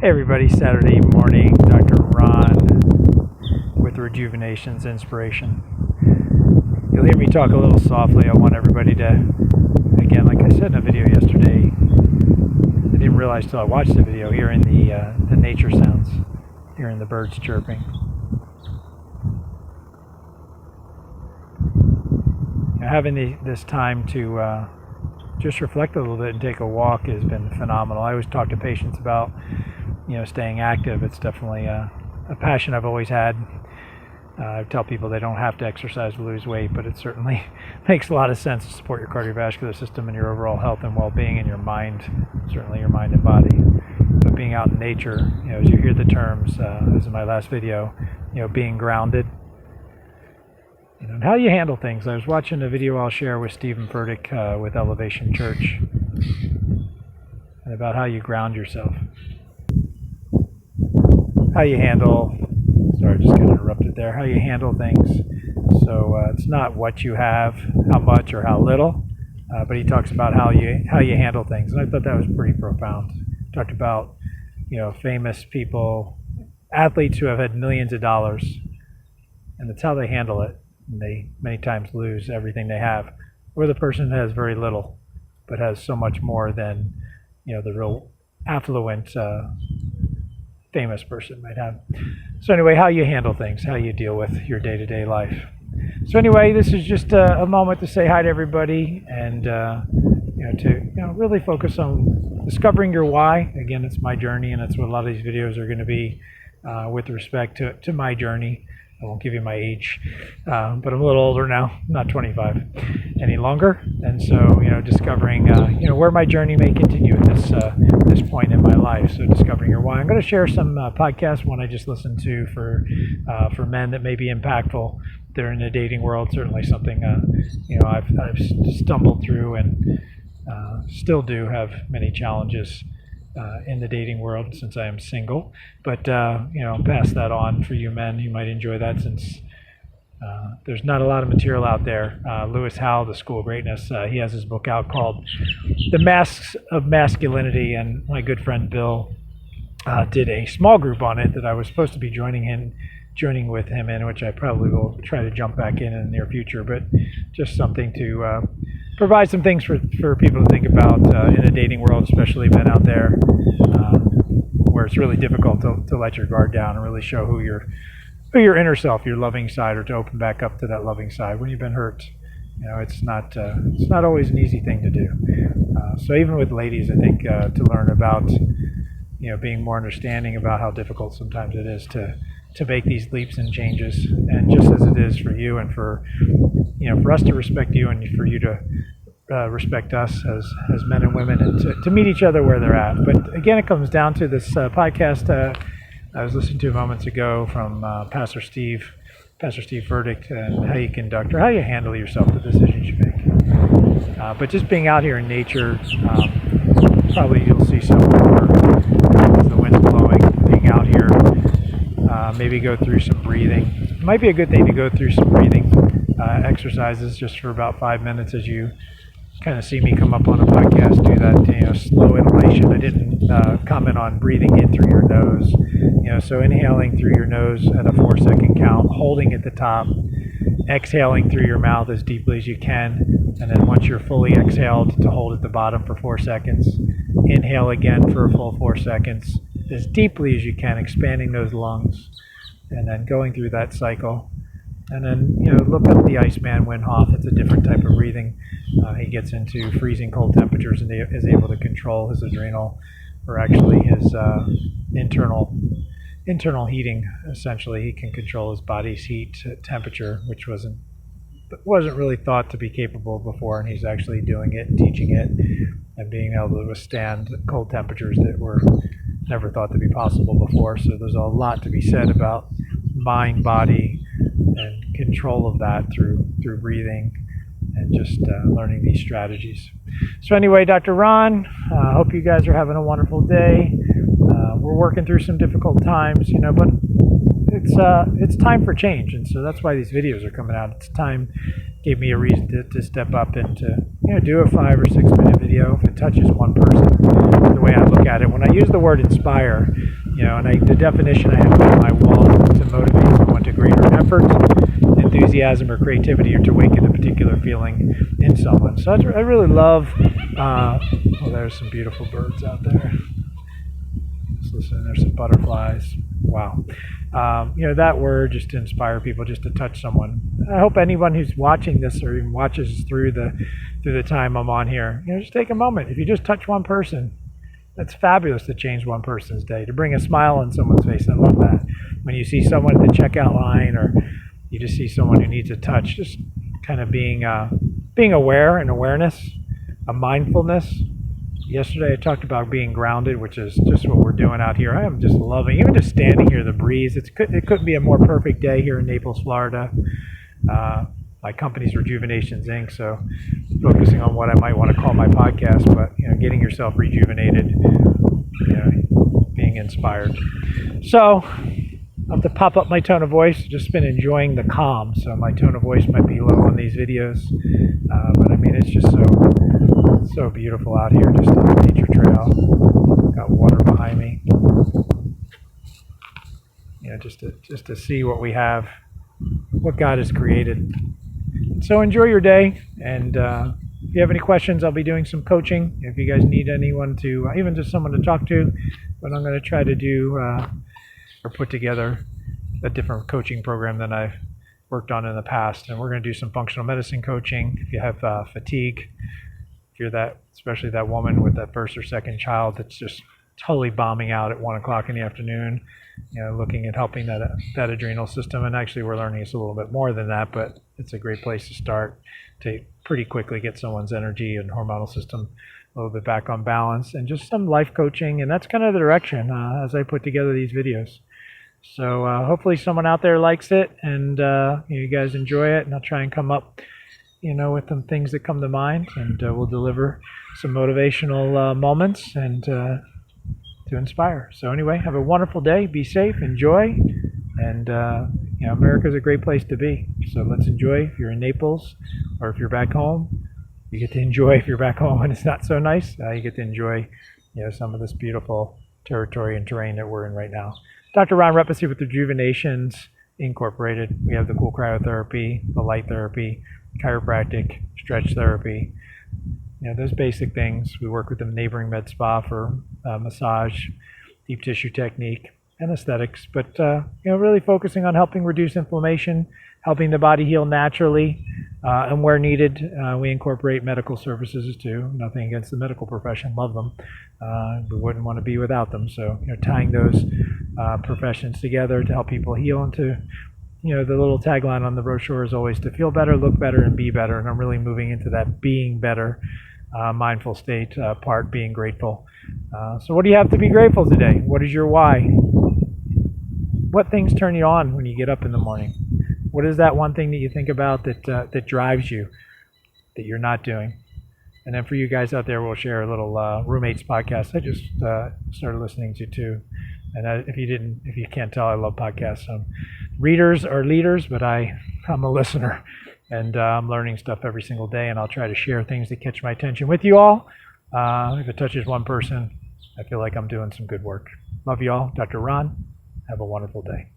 Hey everybody, Saturday morning, Dr. Ron with Rejuvenation's Inspiration. You'll hear me talk a little softly. I want everybody to, again, like I said in a video yesterday, I didn't realize till I watched the video, hearing the nature sounds, hearing the birds chirping. Having this time to just reflect a little bit and take a walk has been phenomenal. I always talk to patients about staying active. It's definitely a passion I've always had. I tell people they don't have to exercise to lose weight, but it certainly makes a lot of sense to support your cardiovascular system and your overall health and well-being and your mind, certainly your mind and body. But being out in nature, as you hear the terms, as in my last video, being grounded, and how you handle things. I was watching a video I'll share with Stephen Furtick with Elevation Church, and about how you ground yourself. How you handle, sorry, just got interrupted there, how you handle things. So it's not what you have, how much or how little, but he talks about how you handle things. And I thought that was pretty profound. Talked about, famous people, athletes who have had millions of dollars, and that's how they handle it. And they many times lose everything they have. Or the person who has very little, but has so much more than, the real affluent, famous person might have. So anyway, how you handle things, how you deal with your day-to-day life. So anyway, this is just a moment to say hi to everybody and to really focus on discovering your why. Again, it's my journey, and that's what a lot of these videos are going to be with respect to my journey. I won't give you my age, but I'm a little older now, not 25 any longer. And so, discovering, where my journey may continue at this point in my life. So discovering your why. I'm going to share some podcasts, one I just listened to for men that may be impactful. They're in the dating world, certainly something, I've stumbled through and still do have many challenges in the dating world since I am single, but pass that on for you men. You might enjoy that since there's not a lot of material out there. Lewis Howell, The School of Greatness, he has his book out called The Masks of Masculinity, and my good friend Bill did a small group on it that I was supposed to be joining with him in, which I probably will try to jump back in the near future, but just something to provide some things for people to think about in the dating world, especially men out there, where it's really difficult to let your guard down and really show who your inner self, your loving side, or to open back up to that loving side when you've been hurt. It's not always an easy thing to do. So even with ladies, I think to learn about being more understanding about how difficult sometimes it is to make these leaps and changes, and just as it is for you and for us to respect you and for you to respect us as men and women, and to meet each other where they're at. But again, it comes down to this podcast I was listening to moments ago from Pastor Steve Furtick, and how you conduct or how you handle yourself, the decisions you make. But just being out here in nature, probably you'll see some more as the wind's blowing, being out here. Maybe go through some breathing. It might be a good thing to go through some breathing exercises just for about 5 minutes as you kind of see me come up on a podcast, do that, slow inhalation. I didn't comment on breathing in through your nose, so inhaling through your nose at a 4-second count, holding at the top, exhaling through your mouth as deeply as you can, and then once you're fully exhaled, to hold at the bottom for 4 seconds. Inhale again for a full 4 seconds, as deeply as you can, expanding those lungs, and then going through that cycle. And then, look up the Iceman Wim Hof. It's a different type of breathing. He gets into freezing cold temperatures and is able to control his adrenal, or actually his internal heating. Essentially, he can control his body's heat temperature, which wasn't really thought to be capable before, and he's actually doing it and teaching it and being able to withstand cold temperatures that were never thought to be possible before. So there's a lot to be said about mind, body, and control of that through breathing and just learning these strategies. So anyway, Dr. Ron, I hope you guys are having a wonderful day. We're working through some difficult times, but it's time for change, and so that's why these videos are coming out. It's time. Gave me a reason to step up and to do a 5 or 6 minute video. If it touches one person, the way way I look at it. When I use the word inspire, and the definition I have on my wall to motivate someone to greater effort, enthusiasm, or creativity, or to awaken a particular feeling in someone. So I really love, there's some beautiful birds out there. Just listen, there's some butterflies. Wow. That word just to inspire people, just to touch someone. I hope anyone who's watching this or even watches through the time I'm on here, just take a moment. If you just touch one person, that's fabulous to change one person's day, to bring a smile on someone's face. I love that. When you see someone at the checkout line, or you just see someone who needs a touch, just kind of being aware and awareness, a mindfulness. Yesterday I talked about being grounded, which is just what we're doing out here. I am just loving, even just standing here, the breeze. It couldn't be a more perfect day here in Naples, Florida. My company's Rejuvenations Inc., so focusing on what I might want to call my podcast, but getting yourself rejuvenated, being inspired. So I'll have to pop up my tone of voice. Just been enjoying the calm, so my tone of voice might be low on these videos, but I mean, it's just so beautiful out here, just on the nature trail. Got water behind me. Just to see what we have, what God has created. So enjoy your day, and if you have any questions, I'll be doing some coaching. If you guys need anyone to, even just someone to talk to, but I'm going to try to do or put together a different coaching program than I've worked on in the past. And we're going to do some functional medicine coaching. If you have fatigue, if you're especially that woman with that first or second child that's just totally bombing out at 1 o'clock in the afternoon, looking at helping that adrenal system. And actually we're learning it's a little bit more than that, but it's a great place to start to pretty quickly get someone's energy and hormonal system a little bit back on balance, and just some life coaching. And that's kind of the direction as I put together these videos. So hopefully someone out there likes it, and you guys enjoy it, and I'll try and come up with some things that come to mind, and we'll deliver some motivational moments and to inspire. So anyway, have a wonderful day. Be safe. Enjoy. And America's a great place to be. So let's enjoy. If you're in Naples, or if you're back home, you get to enjoy. If you're back home and it's not so nice, you get to enjoy some of this beautiful territory and terrain that we're in right now. Dr. Ron Reppes here with Rejuvenations Incorporated. We have the cool cryotherapy, the light therapy, chiropractic, stretch therapy, those basic things. We work with the neighboring med spa for massage, deep tissue technique, and aesthetics, but really focusing on helping reduce inflammation, helping the body heal naturally, and where needed, we incorporate medical services too. Nothing against the medical profession, love them. We wouldn't want to be without them. So tying those professions together to help people heal, and to the little tagline on the brochure is always to feel better, look better, and be better. And I'm really moving into that being better, mindful state part, being grateful. So what do you have to be grateful today? What is your why? What things turn you on when you get up in the morning? What is that one thing that you think about that drives you, that you're not doing? And then for you guys out there, we'll share a little roommates podcast I just started listening to too. And if you can't tell, I love podcasts. Readers are leaders, but I'm a listener, and I'm learning stuff every single day. And I'll try to share things that catch my attention with you all. If it touches one person, I feel like I'm doing some good work. Love you all. Dr. Ron. Have a wonderful day.